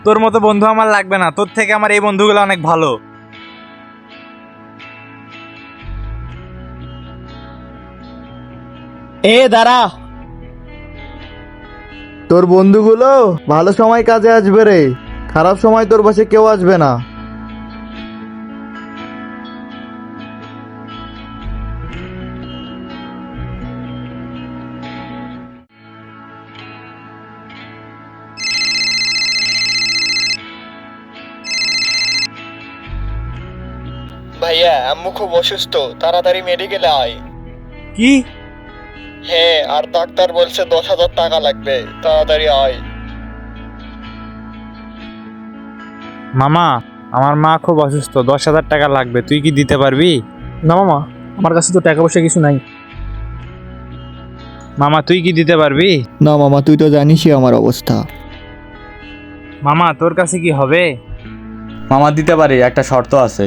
তোর মতো বন্ধু আমার লাগবে না, তোর থেকে আমার এই বন্ধুগুলো অনেক ভালো। দাঁড়া। তোর বন্ধুগুলো ভালো সময় কাজে আসবে রে, খারাপ সময় তোর পাশে কেউ আসবে না। ভাইয়া, আম্মু খুব অসুস্থ, তাড়াতাড়ি মেডিকেলে আয়। কি? হ্যাঁ, আর ডাক্তার বলছে 10,000 টাকা লাগবে, তাড়াতাড়ি আয়। মামা, আমার মা খুব অসুস্থ, 10,000 টাকা লাগবে, তুই কি দিতে পারবি? না মামা, আমার কাছে তো টাকা পয়সা কিছু নাই। মামা তুই কি দিতে পারবি? না মামা, তুই তো জানিসই আমার অবস্থা। মামা তোর কাছে কি হবে? মামা দিতে পারি, একটা শর্ত আছে।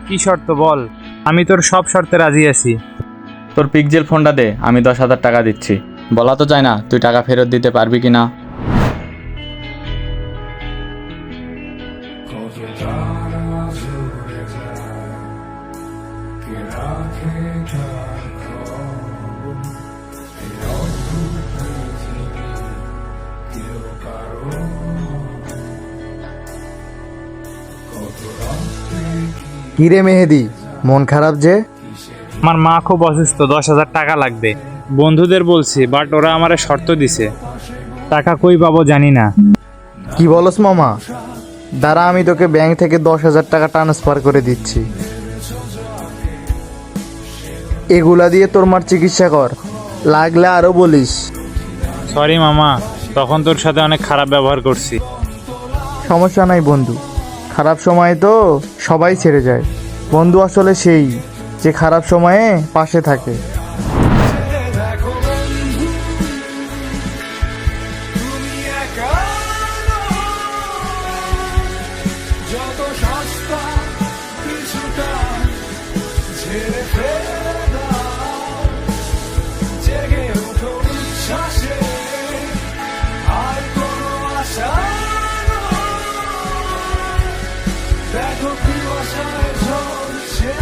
কি শর্ত বল, আমি তোর সব শর্তে রাজি আছি। তোর পিকজেল ফোনটা দে, আমি 10,000 টাকা দিচ্ছি। বলা তো যায় না তুই টাকা ফেরত দিতে পারবি কি না। কিরে মেহেদি, মন খারাপ যে? আমার মা খুব অসুস্থ, 10,000 টাকা লাগবে। বন্ধুদের বলছি, বাট ওরা আমারে শর্ত দিছে, টাকা কই পাবো জানি না। কি বলস মামা? দাঁড়া, আমি তোকে ব্যাংক থেকে 10,000 টাকা ট্রান্সফার করে দিচ্ছি। এগুলা দিয়ে তোর মার চিকিৎসা কর, লাগলে আরো বলিস। সরি মামা, তখন তোর সাথে অনেক খারাপ ব্যবহার করছি। সমস্যা নাই বন্ধু, খারাপ সময় তো সবাই ছেড়ে যায়, বন্ধু আসলে সেই যে খারাপ সময়ে পাশে থাকে। দেখো কি আশায় ঝরছে